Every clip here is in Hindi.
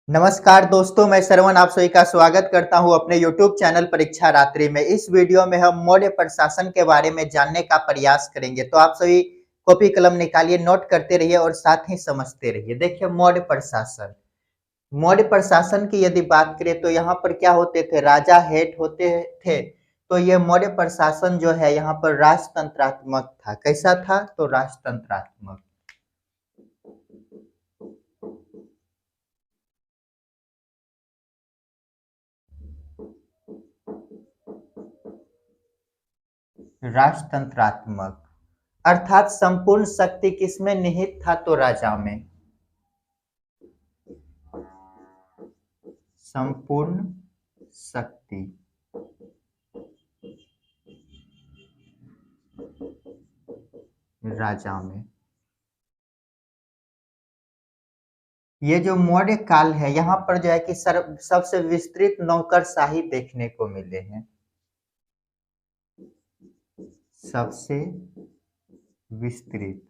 नमस्कार दोस्तों, मैं श्रवण आप सभी का स्वागत करता हूं अपने YouTube चैनल परीक्षा रात्रि में। इस वीडियो में हम मौर्य प्रशासन के बारे में जानने का प्रयास करेंगे। तो आप सभी कॉपी कलम निकालिए, नोट करते रहिए और साथ ही समझते रहिए। देखिए मौर्य प्रशासन की यदि बात करें तो यहाँ पर क्या होते थे, राजा हेड होते थे। तो ये मौर्य प्रशासन जो है यहाँ पर राजतंत्रात्मक था। कैसा था? तो राजतंत्रात्मक। राजतंत्रात्मक अर्थात संपूर्ण शक्ति किसमें निहित था? तो राजा में। संपूर्ण शक्ति राजा में। ये जो मौर्य काल है यहाँ पर जो है कि सबसे विस्तृत नौकरशाही देखने को मिले हैं। सबसे विस्तृत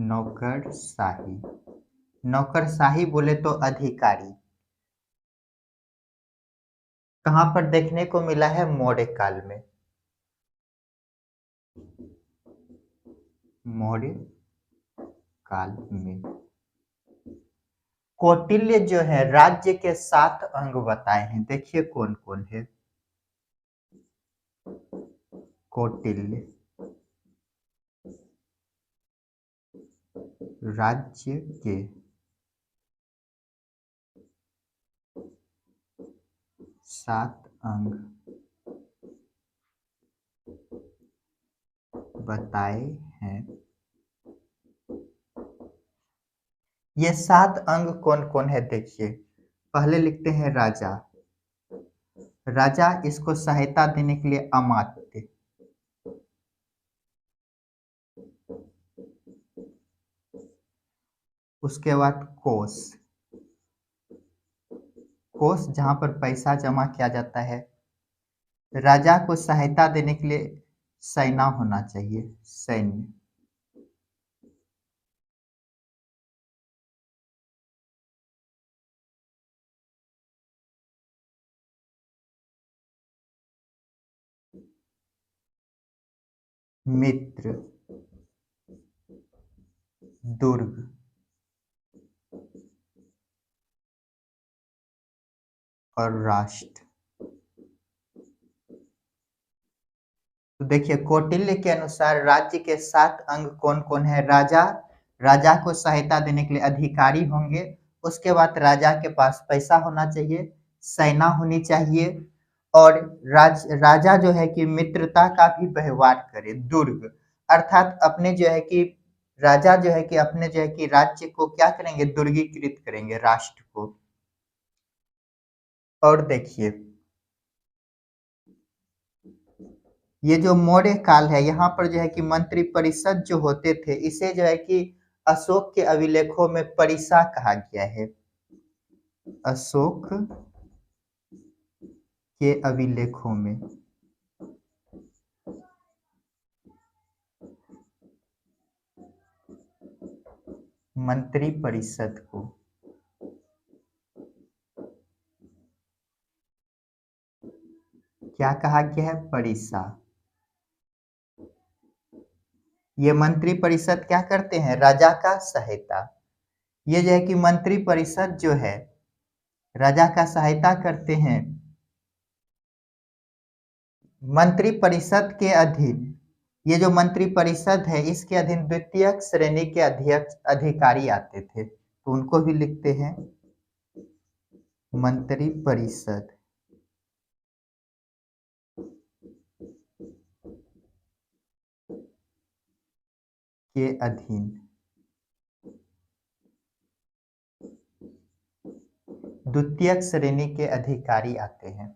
नौकरशाही। नौकरशाही बोले तो अधिकारी। कहाँ पर देखने को मिला है? मौर्य काल में। मौर्य काल में कौटिल्य जो है राज्य के 7 अंग बताए हैं। देखिए कौन कौन है। कौटिल्य राज्य के 7 अंग बताए हैं। ये 7 अंग कौन कौन है? देखिए, पहले लिखते हैं राजा। राजा, इसको सहायता देने के लिए अमात्य। उसके बाद कोष। कोष जहां पर पैसा जमा किया जाता है। राजा को सहायता देने के लिए सेना होना चाहिए, सैन्य। मित्र, दुर्ग और राष्ट्र। तो देखिए कौटिल्य के अनुसार राज्य के 7 अंग कौन कौन है? राजा, राजा को सहायता देने के लिए अधिकारी होंगे। उसके बाद राजा के पास पैसा होना चाहिए, सेना होनी चाहिए और राजा जो है कि मित्रता का भी व्यवहार करे। दुर्ग अर्थात अपने जो है कि राजा जो है कि अपने जो है कि राज्य को क्या करेंगे? दुर्गीकृत करेंगे, राष्ट्र को। और देखिए ये जो मौर्य काल है यहाँ पर जो है कि मंत्री परिषद जो होते थे, इसे जो है कि अशोक के अभिलेखों में परिसा कहा गया है। अशोक के अभिलेखों में मंत्री परिषद को क्या कहा गया है? परिसा। ये मंत्री परिषद क्या करते हैं? राजा का सहायता। ये जो है कि मंत्री परिषद जो है राजा का सहायता करते हैं। मंत्री परिषद के अधीन, ये जो मंत्री परिषद है इसके अधीन द्वितीय श्रेणी के अध्यक्ष अधिकारी आते थे, तो उनको भी लिखते हैं मंत्री परिषद के अधीन द्वितीय श्रेणी के अधिकारी आते हैं।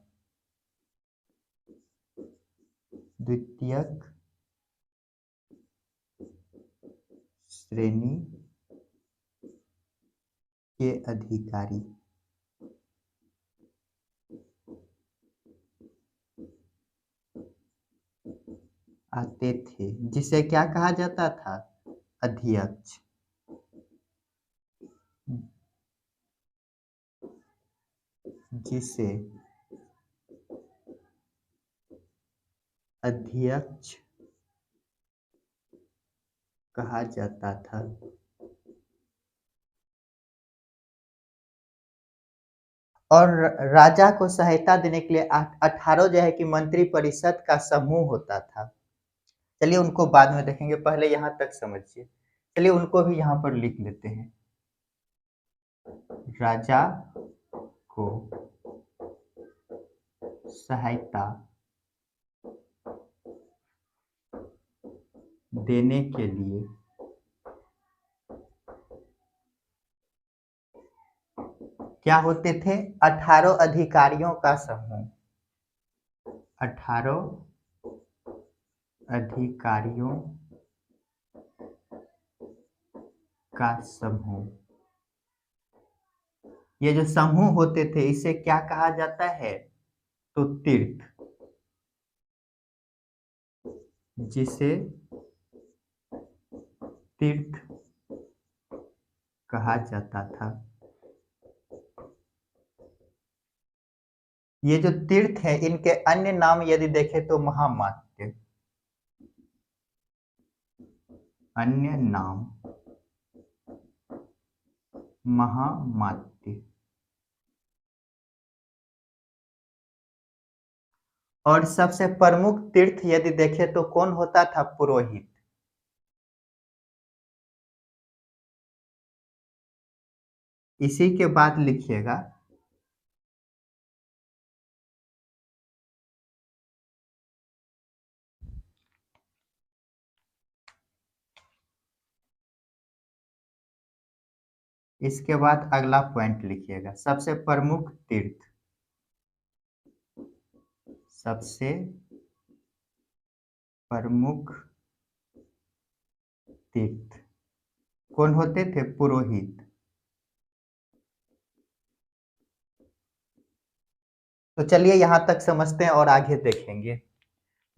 द्वितीय श्रेणी के अधिकारी। आते थे, जिसे क्या कहा जाता था? अध्यक्ष। जिसे अध्यक्ष कहा जाता था। और राजा को सहायता देने के लिए 18 जो है कि मंत्री परिषद का समूह होता था। चलिए उनको बाद में देखेंगे, पहले यहाँ तक समझिए। चलिए उनको भी यहाँ पर लिख लेते हैं। राजा को सहायता देने के लिए क्या होते थे? 18 अधिकारियों का समूह। 18 अधिकारियों का समूह। ये जो समूह होते थे इसे क्या कहा जाता है? तो तीर्थ। जिसे तीर्थ कहा जाता था। ये जो तीर्थ है इनके अन्य नाम यदि देखें तो महामात्य। अन्य नाम महामात्य। और सबसे प्रमुख तीर्थ यदि देखें तो कौन होता था? पुरोहित। इसी के बाद लिखिएगा इसके बाद अगला पॉइंट लिखिएगा, सबसे प्रमुख तीर्थ। सबसे प्रमुख तीर्थ कौन होते थे? पुरोहित। तो चलिए यहां तक समझते हैं और आगे देखेंगे।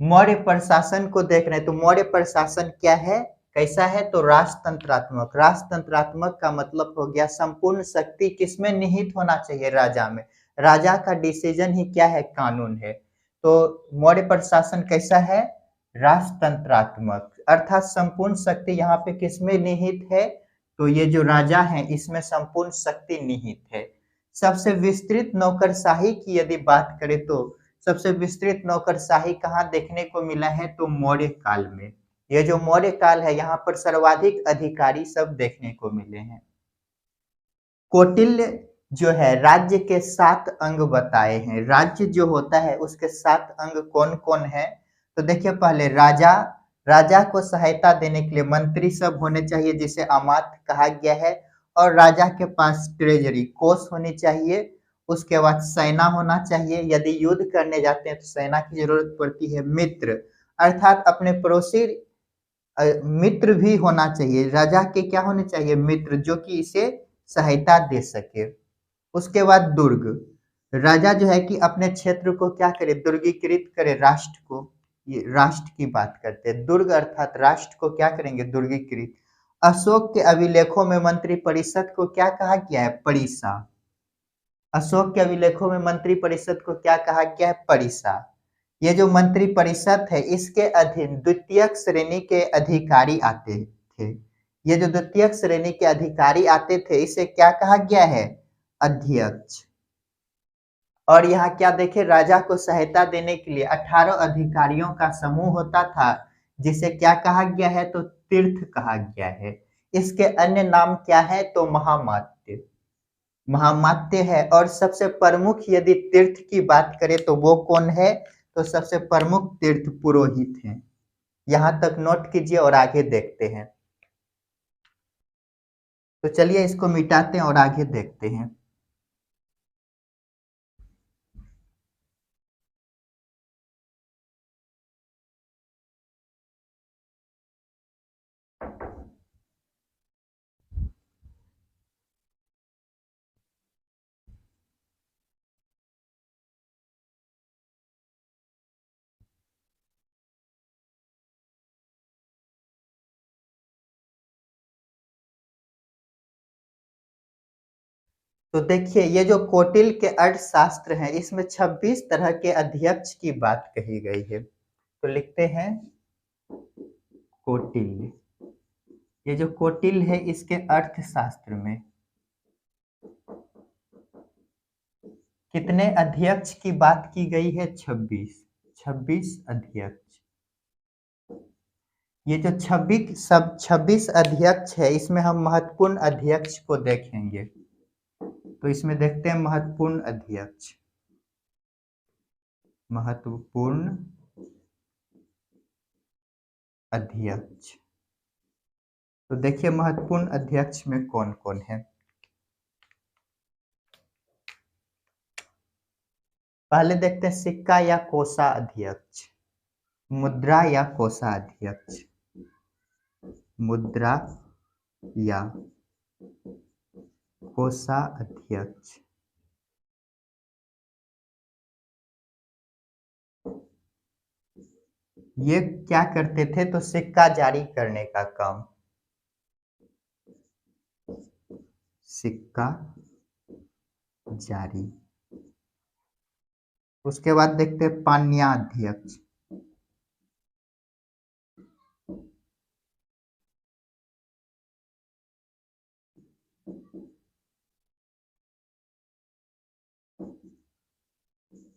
मौर्य प्रशासन को देख रहे हैं, तो मौर्य प्रशासन क्या है, कैसा है? तो राजतंत्रात्मक। राजतंत्रात्मक का मतलब हो गया संपूर्ण शक्ति किसमें निहित होना चाहिए? राजा में। राजा का डिसीजन ही क्या है? कानून है। तो मौर्य प्रशासन कैसा है? राजतंत्रात्मक, अर्थात संपूर्ण शक्ति यहाँ पे किसमें निहित है? तो ये जो राजा है इसमें संपूर्ण शक्ति निहित है। सबसे विस्तृत नौकरशाही की यदि बात करें तो सबसे विस्तृत नौकरशाही कहाँ देखने को मिला है? तो मौर्य काल में। ये जो मौर्य काल है यहाँ पर सर्वाधिक अधिकारी सब देखने को मिले हैं। कौटिल्य जो है राज्य के 7 अंग बताए हैं। राज्य जो होता है उसके 7 अंग कौन कौन है? तो देखिए पहले राजा। राजा को सहायता देने के लिए मंत्री सब होने चाहिए जिसे अमात्य कहा गया है। और राजा के पास ट्रेजरी कोष होनी चाहिए। उसके बाद सेना होना चाहिए, यदि युद्ध करने जाते हैं तो सेना की जरूरत पड़ती है। मित्र अर्थात अपने पड़ोसी मित्र भी होना चाहिए। राजा के क्या होने चाहिए? मित्र, जो कि इसे सहायता दे सके। उसके बाद दुर्ग। राजा जो है कि अपने क्षेत्र को क्या करे? दुर्गीकृत करे, राष्ट्र को। ये राष्ट्र की बात करते हैं। दुर्ग अर्थात राष्ट्र को क्या करेंगे? दुर्गीकृत। अशोक के अभिलेखों में मंत्री परिषद को क्या कहा गया है? परिषा। अशोक के अभिलेखों में मंत्री परिषद को क्या कहा गया है? परिषा। ये जो मंत्री परिषद है इसके अधीन द्वितीयक श्रेणी के अधिकारी आते थे। ये जो द्वितीयक श्रेणी के अधिकारी आते थे इसे क्या कहा गया है? अध्यक्ष। और यहाँ क्या देखे? राजा को सहायता देने के लिए 18 अधिकारियों का समूह होता था जिसे क्या कहा गया है? तो तीर्थ कहा गया है। इसके अन्य नाम क्या है? तो महामात्य। महामात्य है। और सबसे प्रमुख यदि तीर्थ की बात करें तो वो कौन है? तो सबसे प्रमुख तीर्थ पुरोहित हैं। यहाँ तक नोट कीजिए और आगे देखते हैं। तो चलिए इसको मिटाते हैं और आगे देखते हैं। तो देखिए ये जो कौटिल्य के अर्थशास्त्र हैं इसमें 26 तरह के अध्यक्ष की बात कही गई है। तो लिखते हैं कौटिल्य। ये जो कौटिल्य है इसके अर्थशास्त्र में कितने अध्यक्ष की बात की गई है? 26। 26 अध्यक्ष। ये जो 26 अध्यक्ष है इसमें हम महत्वपूर्ण अध्यक्ष को देखेंगे। तो इसमें देखते हैं महत्वपूर्ण अध्यक्ष। महत्वपूर्ण अध्यक्ष। तो देखिए महत्वपूर्ण अध्यक्ष में कौन कौन है। पहले देखते हैं सिक्का या कोसा अध्यक्ष, मुद्रा या कोसा अध्यक्ष, मुद्रा या कोसा अध्यक्ष। ये क्या करते थे? तो सिक्का जारी करने का काम। सिक्का जारी। उसके बाद देखते हैं पान्याध्यक्ष।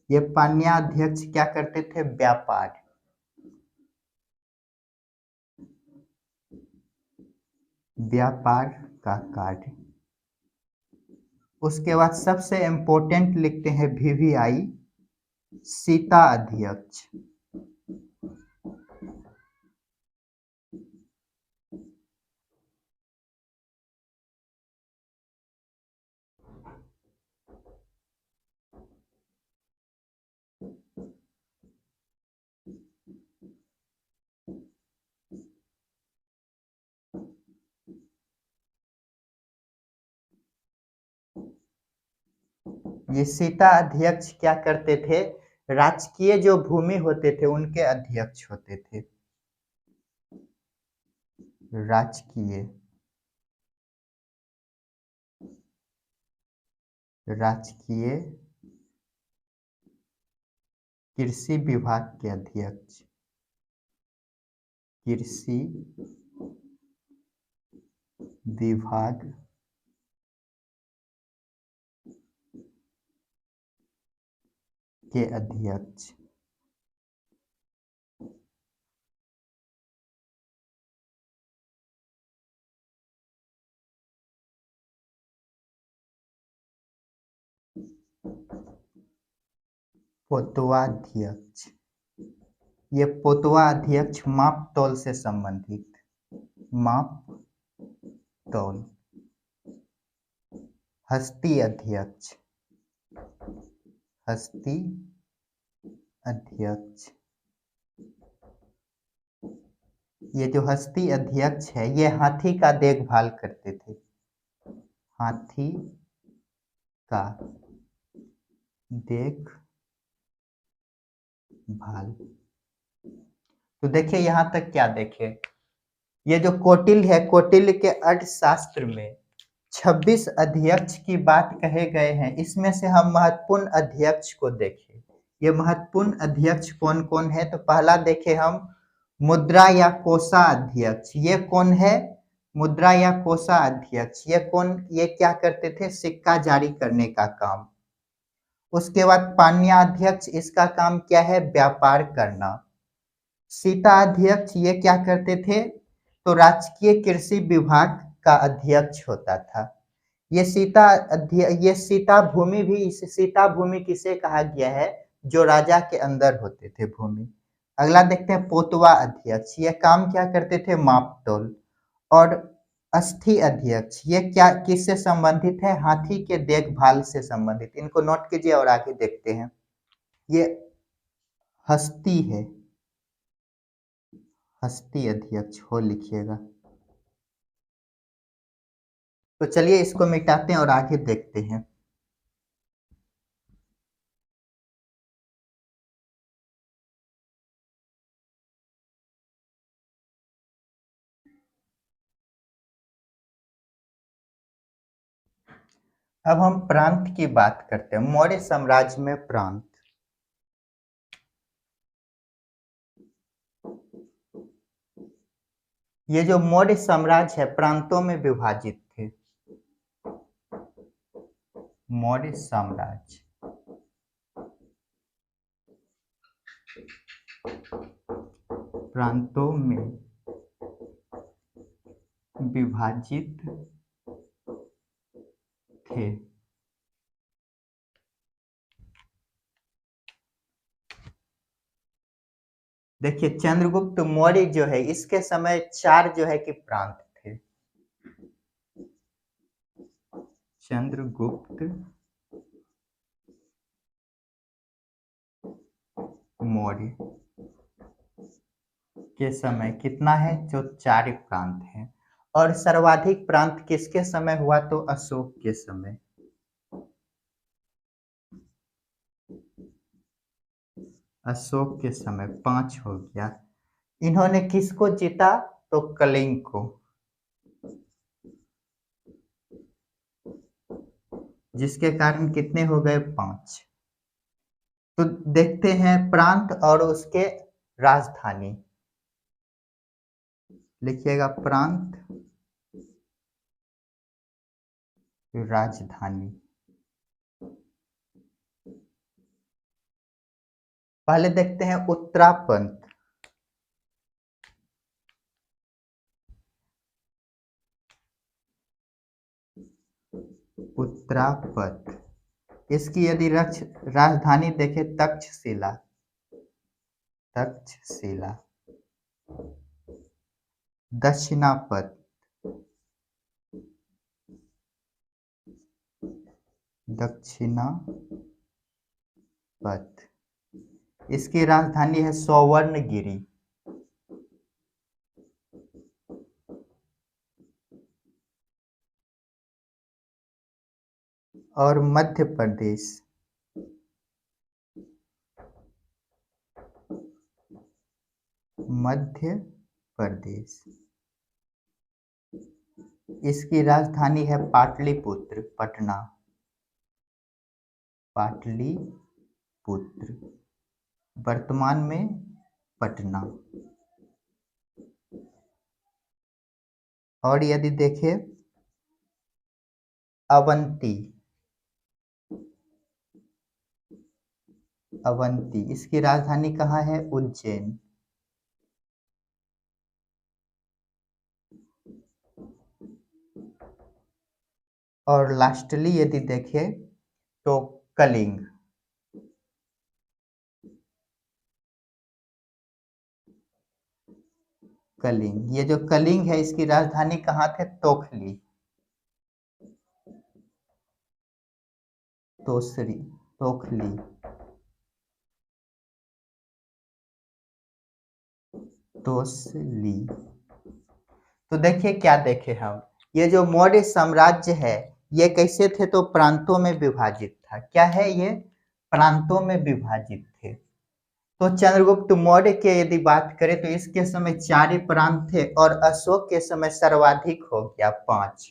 ये पान्याध्यक्ष क्या करते थे? व्यापार। व्यापार का कार्य। उसके बाद सबसे इंपॉर्टेंट लिखते हैं वीवीआई, सीता अध्यक्ष। ये सीता अध्यक्ष क्या करते थे? राजकीय जो भूमि होते थे उनके अध्यक्ष होते थे। राजकीय राजकीय कृषि विभाग के अध्यक्ष। कृषि विभाग के अध्यक्ष। पोतवाध्यक्ष। ये पोतवा अध्यक्ष माप तौल से संबंधित। माप तौल। हस्ती अध्यक्ष। हस्ती अध्यक्ष। ये जो हस्ती अध्यक्ष है ये हाथी का देखभाल करते थे। हाथी का देखभाल। तो देखिए यहां तक क्या देखे, ये जो कौटिल्य है कौटिल्य के अर्थशास्त्र में 26 अध्यक्ष की बात कहे गए हैं। इसमें से हम महत्वपूर्ण अध्यक्ष को देखें। ये महत्वपूर्ण अध्यक्ष कौन कौन है? तो पहला देखे हम मुद्रा या कोसा अध्यक्ष। ये कौन है? मुद्रा या कोसा अध्यक्ष। ये कौन? ये क्या करते थे? सिक्का जारी करने का काम। उसके बाद पान्याध्यक्ष, इसका काम क्या है? व्यापार करना। सीता अध्यक्ष ये क्या करते थे? तो राजकीय कृषि विभाग का अध्यक्ष होता था। ये सीता भूमि भी, इस सीता भूमि किसे कहा गया है? जो राजा के अंदर होते थे भूमि। अगला देखते हैं पोतवा अध्यक्ष। ये काम क्या करते थे? माप तौल। और अस्थि अध्यक्ष ये क्या किससे संबंधित है? हाथी के देखभाल से संबंधित। इनको नोट कीजिए और आगे देखते हैं। ये हस्ती है। हस्ती अध्यक्ष हो लिखिएगा। तो चलिए इसको मिटाते हैं और आगे देखते हैं। अब हम प्रांत की बात करते हैं। मौर्य साम्राज्य में प्रांत, ये जो मौर्य साम्राज्य है प्रांतों में विभाजित थे। मौर्य साम्राज्य प्रांतों में विभाजित थे। देखिए चंद्रगुप्त मौर्य जो है इसके समय 4 जो है कि प्रांत थे। चंद्रगुप्त मौर्य के समय कितना है, जो 4 प्रांत हैं। और सर्वाधिक प्रांत किसके समय हुआ, तो अशोक के समय। अशोक के समय 5 हो गया। इन्होंने किसको जीता, तो कलिंग को, जिसके कारण कितने हो गए, 5। तो देखते हैं प्रांत और उसके राजधानी। लिखिएगा प्रांत राजधानी। पहले देखते हैं उत्तरापंत। उत्तरापथ, इसकी यदि राजधानी देखें तक्षशिला। तक्षशिला। दक्षिणापथ, दक्षिणापथ, इसकी राजधानी है सौवर्णगिरी। और मध्य प्रदेश, मध्य प्रदेश, इसकी राजधानी है पाटलिपुत्र, पटना। पाटलिपुत्र, वर्तमान में पटना। और यदि देखें अवंती, अवंती, इसकी राजधानी कहाँ है, उज्जैन। और लास्टली यदि देखें तो कलिंग। कलिंग, ये जो कलिंग है इसकी राजधानी कहाँ थे, तोखली, तोसरी, तोखली, तोसली। तो देखिए क्या देखे हम, ये जो मौर्य साम्राज्य है ये कैसे थे, तो प्रांतों में विभाजित था। क्या है ये, प्रांतों में विभाजित थे। तो चंद्रगुप्त मौर्य के यदि बात करें तो इसके समय 4 ही प्रांत थे और अशोक के समय सर्वाधिक हो गया 5।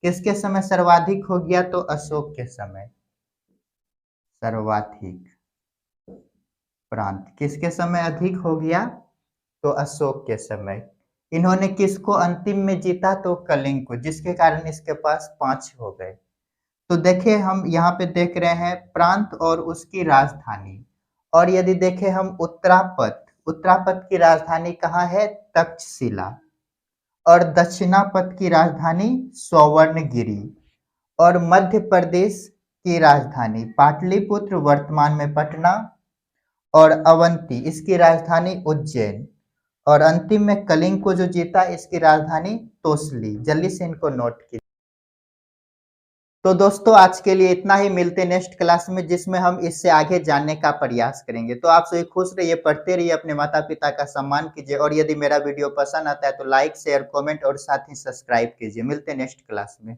किसके समय सर्वाधिक हो गया, तो अशोक के समय सर्वाधिक प्रांत। किसके समय अधिक हो गया, तो अशोक के समय। इन्होंने किसको अंतिम में जीता, तो कलिंग को, जिसके कारण इसके पास 5 हो गए। तो देखिए हम यहाँ पे देख रहे हैं प्रांत और उसकी राजधानी। और यदि देखें हम उत्तरापथ, उत्तरापथ की राजधानी कहाँ है, तक्षशिला। और दक्षिणापथ की राजधानी सौवर्णगिरी। और मध्य प्रदेश की राजधानी पाटलिपुत्र, वर्तमान में पटना। और अवंती, इसकी राजधानी उज्जैन। और अंतिम में कलिंग को जो जीता इसकी राजधानी तोसली। जल्दी से इनको नोट कीजिए। तो दोस्तों आज के लिए इतना ही, मिलते नेक्स्ट क्लास में जिसमें हम इससे आगे जानने का प्रयास करेंगे। तो आप सभी खुश रहिए, पढ़ते रहिए, अपने माता पिता का सम्मान कीजिए। और यदि मेरा वीडियो पसंद आता है तो लाइक शेयर कमेंट और साथ ही सब्सक्राइब कीजिए। मिलते नेक्स्ट क्लास में।